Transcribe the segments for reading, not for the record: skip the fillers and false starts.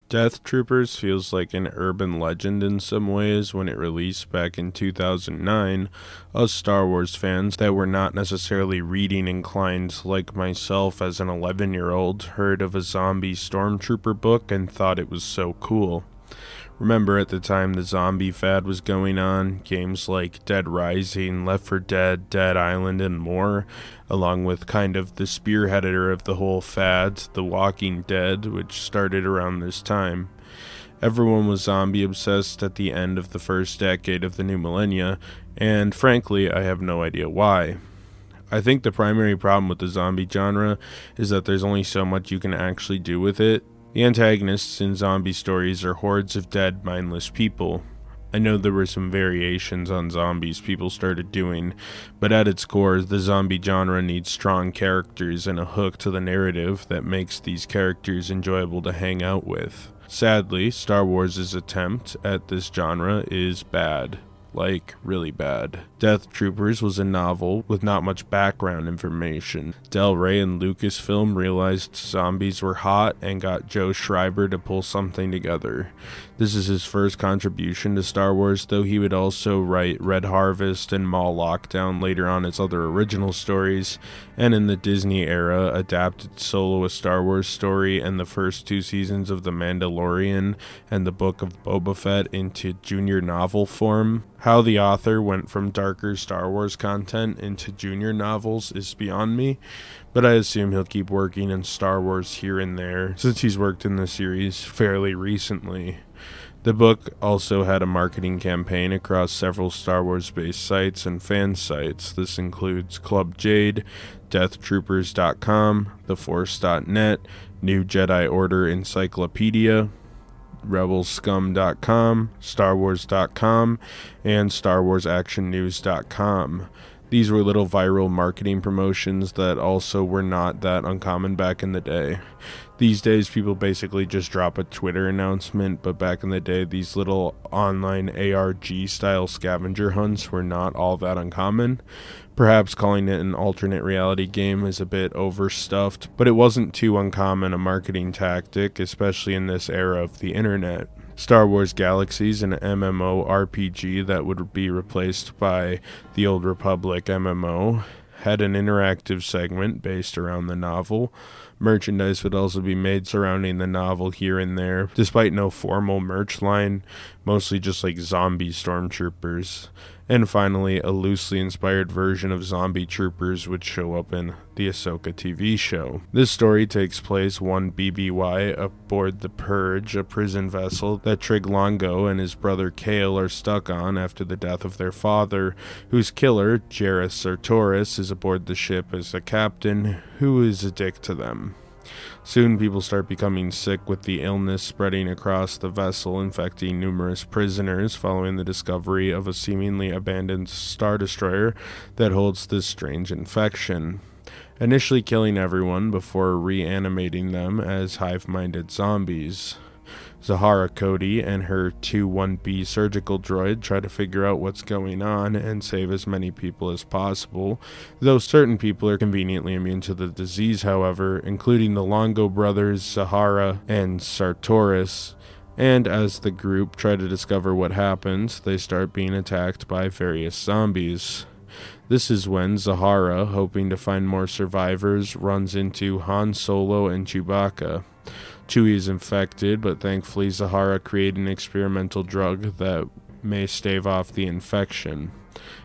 Death Troopers feels like an urban legend in some ways. When it released back in 2009, us Star Wars fans that were not necessarily reading inclined like myself as an 11-year-old heard of a zombie stormtrooper book and thought it was so cool. Remember, at the time the zombie fad was going on, games like Dead Rising, Left 4 Dead, Dead Island, and more, along with kind of the spearheader of the whole fad, The Walking Dead, which started around this time. Everyone was zombie obsessed at the end of the first decade of the new millennia, and frankly, I have no idea why. I think the primary problem with the zombie genre is that there's only so much you can actually do with it. The antagonists in zombie stories are hordes of dead, mindless people. I know there were some variations on zombies people started doing, but at its core, the zombie genre needs strong characters and a hook to the narrative that makes these characters enjoyable to hang out with. Sadly, Star Wars' attempt at this genre is bad. Like, really bad. Death Troopers was a novel with not much background information. Del Rey and Lucasfilm realized zombies were hot and got Joe Schreiber to pull something together. This is his first contribution to Star Wars, though he would also write Red Harvest and Mall Lockdown later on as other original stories, and in the Disney era adapted Solo a Star Wars story and the first 2 seasons of The Mandalorian and the Book of Boba Fett into junior novel form. How the author went from darker Star Wars content into junior novels is beyond me, but I assume he'll keep working in Star Wars here and there, since he's worked in the series fairly recently. The book also had a marketing campaign across several Star Wars-based sites and fan sites. This includes Club Jade, DeathTroopers.com, TheForce.net, New Jedi Order Encyclopedia, RebelScum.com, StarWars.com, and StarWarsActionNews.com. These were little viral marketing promotions that also were not that uncommon back in the day. These days, people basically just drop a Twitter announcement, but back in the day, these little online ARG-style scavenger hunts were not all that uncommon. Perhaps calling it an alternate reality game is a bit overstuffed, but it wasn't too uncommon a marketing tactic, especially in this era of the internet. Star Wars Galaxies, an MMORPG that would be replaced by the Old Republic MMO, had an interactive segment based around the novel. Merchandise would also be made surrounding the novel here and there, despite no formal merch line, mostly just like zombie stormtroopers. And finally, a loosely inspired version of zombie troopers would show up in the Ahsoka TV show. This story takes place 1 BBY aboard the Purge, a prison vessel that Trig Longo and his brother Kale are stuck on after the death of their father, whose killer, Jareth Sartoris, is aboard the ship as a captain who is a dick to them. Soon people start becoming sick with the illness spreading across the vessel, infecting numerous prisoners following the discovery of a seemingly abandoned Star Destroyer that holds this strange infection, initially killing everyone before reanimating them as hive-minded zombies. Zahara Cody and her 2-1B surgical droid try to figure out what's going on and save as many people as possible, though certain people are conveniently immune to the disease, however, including the Longo brothers, Zahara and Sartoris. And as the group try to discover what happens, they start being attacked by various zombies. This is when Zahara, hoping to find more survivors, runs into Han Solo and Chewbacca. Chewie is infected, but thankfully Zahara created an experimental drug that may stave off the infection.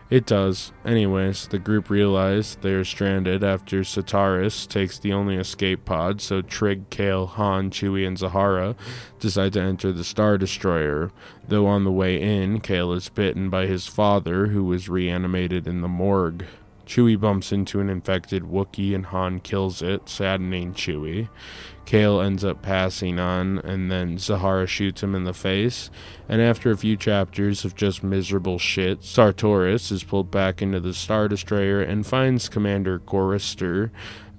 It does. Anyways, the group realize they are stranded after Sartoris takes the only escape pod, so Trig, Kale, Han, Chewie, and Zahara decide to enter the Star Destroyer. Though on the way in, Kale is bitten by his father, who was reanimated in the morgue. Chewie bumps into an infected Wookiee and Han kills it, saddening Chewie. Kale ends up passing on, and then Zahara shoots him in the face, and after a few chapters of just miserable shit, Sartoris is pulled back into the Star Destroyer and finds Commander Gorrister,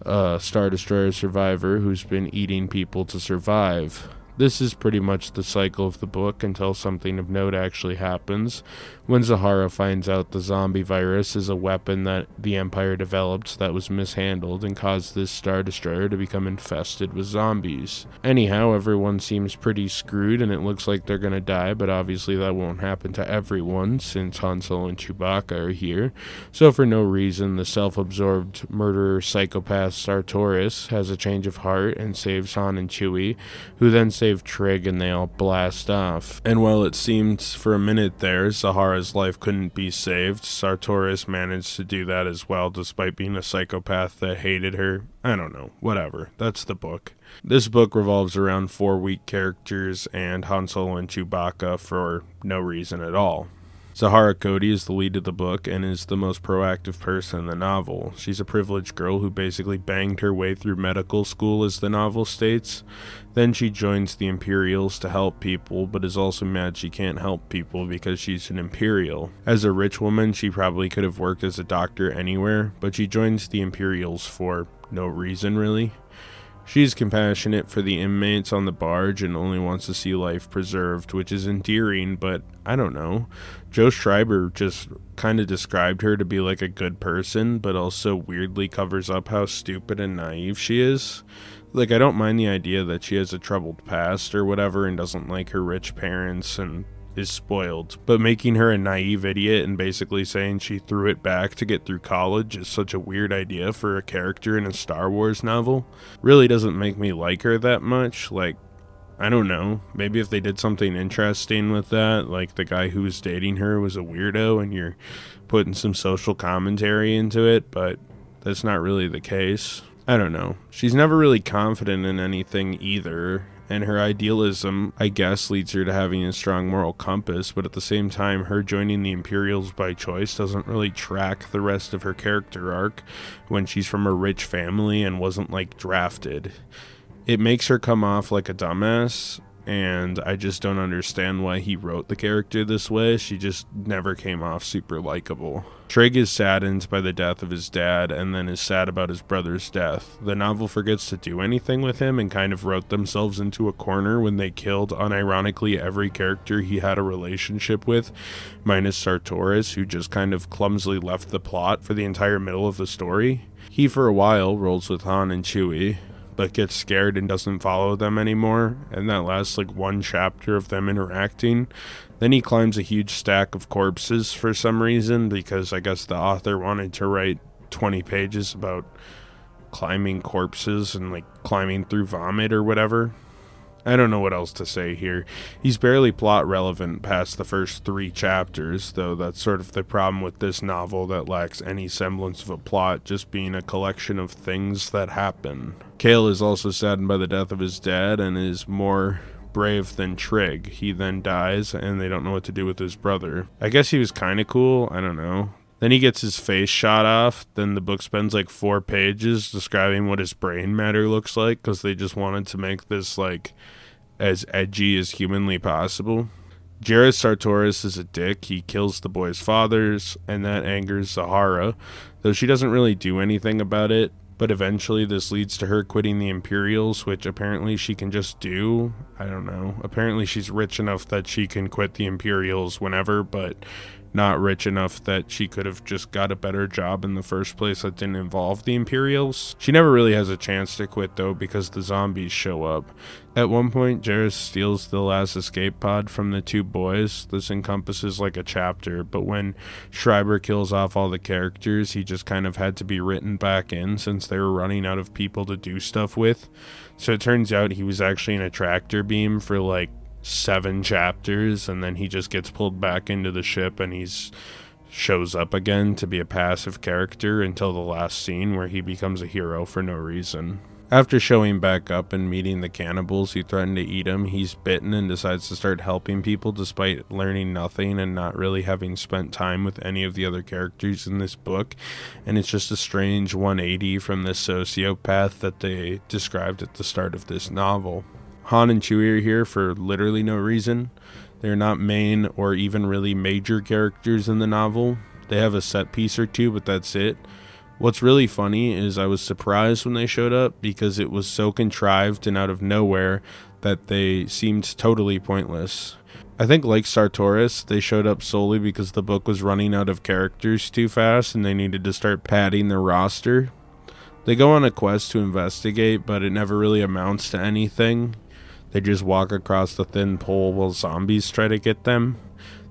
a Star Destroyer survivor who's been eating people to survive. This is pretty much the cycle of the book until something of note actually happens, when Zahara finds out the zombie virus is a weapon that the Empire developed that was mishandled and caused this Star Destroyer to become infested with zombies. Anyhow, everyone seems pretty screwed and it looks like they're gonna die, but obviously that won't happen to everyone since Han Solo and Chewbacca are here. So for no reason, the self-absorbed murderer psychopath Sartoris has a change of heart and saves Han and Chewie, who then save Trig, and they all blast off. And while it seemed for a minute there Zahara's life couldn't be saved, Sartoris managed to do that as well, despite being a psychopath that hated her. I don't know, whatever. That's the book. This book revolves around 4 weak characters and Han Solo and Chewbacca for no reason at all. Zahara Cody is the lead of the book and is the most proactive person in the novel. She's a privileged girl who basically banged her way through medical school, as the novel states. Then she joins the Imperials to help people, but is also mad she can't help people because she's an Imperial. As a rich woman, she probably could have worked as a doctor anywhere, but she joins the Imperials for no reason really. She's compassionate for the inmates on the barge and only wants to see life preserved, which is endearing, but I don't know. Joe Schreiber just kind of described her to be like a good person, but also weirdly covers up how stupid and naive she is. Like, I don't mind the idea that she has a troubled past or whatever and doesn't like her rich parents and is spoiled, but making her a naive idiot and basically saying she threw it back to get through college is such a weird idea for a character in a Star Wars novel. Really doesn't make me like her that much. Like, I don't know, maybe if they did something interesting with that, like the guy who was dating her was a weirdo and you're putting some social commentary into it, but that's not really the case. I don't know. She's never really confident in anything either, and her idealism, I guess, leads her to having a strong moral compass, but at the same time, her joining the Imperials by choice doesn't really track the rest of her character arc when she's from a rich family and wasn't, like, drafted. It makes her come off like a dumbass, and I just don't understand why he wrote the character this way. She just never came off super likable. Trig is saddened by the death of his dad and then is sad about his brother's death. The novel forgets to do anything with him and kind of wrote themselves into a corner when they killed, unironically, every character he had a relationship with, minus Sartoris, who just kind of clumsily left the plot for the entire middle of the story. He, for a while, rolls with Han and Chewie, but gets scared and doesn't follow them anymore, and that lasts like 1 chapter of them interacting. Then he climbs a huge stack of corpses for some reason, because I guess the author wanted to write 20 pages about climbing corpses and like climbing through vomit or whatever. I don't know what else to say here. He's barely plot relevant past the first 3 chapters, though that's sort of the problem with this novel that lacks any semblance of a plot, just being a collection of things that happen. Kale is also saddened by the death of his dad and is more brave than Trig. He then dies and they don't know what to do with his brother. I guess he was kind of cool, I don't know. Then he gets his face shot off. Then the book spends like 4 pages describing what his brain matter looks like because they just wanted to make this like as edgy as humanly possible. Jairus Sartoris is a dick. He kills the boys' fathers, and that angers Zahara, though she doesn't really do anything about it. But eventually this leads to her quitting the Imperials, which apparently she can just do. I don't know. Apparently she's rich enough that she can quit the Imperials whenever, but not rich enough that she could have just got a better job in the first place that didn't involve the Imperials. She never really has a chance to quit though because the zombies show up. At one point, Jairus steals the last escape pod from the 2 boys. This encompasses like a chapter, but when Schreiber kills off all the characters, he just kind of had to be written back in since they were running out of people to do stuff with. So it turns out he was actually in a tractor beam for like 7 chapters, and then he just gets pulled back into the ship and he's shows up again to be a passive character until the last scene where he becomes a hero for no reason. After showing back up and meeting the cannibals who threaten to eat him, he's bitten and decides to start helping people despite learning nothing and not really having spent time with any of the other characters in this book. And it's just a strange 180 from this sociopath that they described at the start of this novel. Han and Chewie are here for literally no reason. They're not main or even really major characters in the novel. They have a set piece or 2, but that's it. What's really funny is I was surprised when they showed up because it was so contrived and out of nowhere that they seemed totally pointless. I think, like Sartorius, they showed up solely because the book was running out of characters too fast and they needed to start padding their roster. They go on a quest to investigate, but it never really amounts to anything. They just walk across the thin pole while zombies try to get them.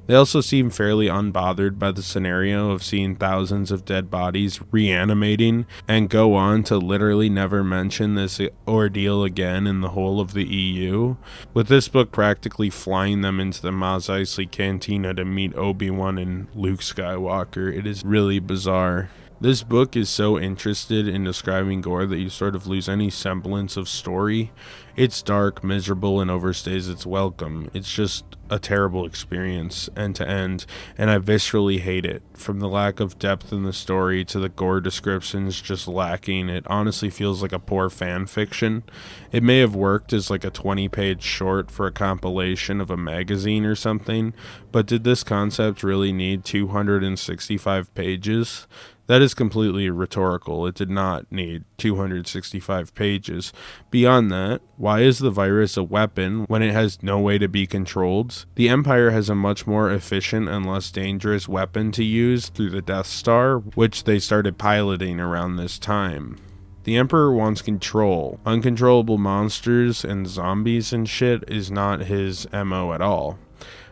They also seem fairly unbothered by the scenario of seeing thousands of dead bodies reanimating, and go on to literally never mention this ordeal again in the whole of the EU, with this book practically flying them into the Mos Eisley Cantina to meet Obi-Wan and Luke Skywalker. It is really bizarre. This book is so interested in describing gore that you sort of lose any semblance of story. It's dark, miserable, and overstays its welcome. It's just a terrible experience, end to end, and I viscerally hate it. From the lack of depth in the story to the gore descriptions just lacking, it honestly feels like a poor fan fiction. It may have worked as like a 20-page short for a compilation of a magazine or something, but did this concept really need 265 pages? That is completely rhetorical. It did not need 265 pages. Beyond that, why is the virus a weapon when it has no way to be controlled? The Empire has a much more efficient and less dangerous weapon to use through the Death Star, which they started piloting around this time. The Emperor wants control. Uncontrollable monsters and zombies and shit is not his MO at all.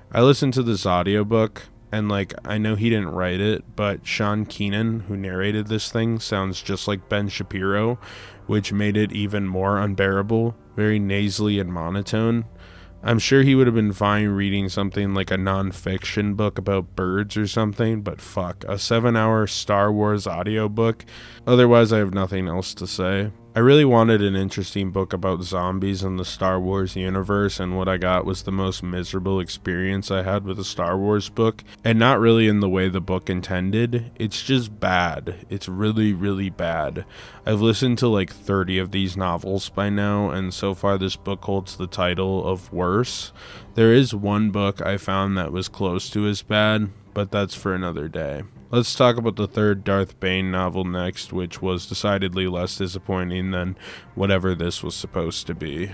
I listened to this audiobook. And I know he didn't write it, but Sean Keenan, who narrated this thing, sounds just like Ben Shapiro, which made it even more unbearable, very nasally and monotone. I'm sure he would have been fine reading something like a non-fiction book about birds or something, but fuck, a 7-hour Star Wars audiobook? Otherwise, I have nothing else to say. I really wanted an interesting book about zombies in the Star Wars universe, and what I got was the most miserable experience I had with a Star Wars book, and not really in the way the book intended. It's just bad. It's really, really bad. I've listened to 30 of these novels by now, and so far this book holds the title of worse. There is one book I found that was close to as bad, but that's for another day. Let's talk about the third Darth Bane novel next, which was decidedly less disappointing than whatever this was supposed to be.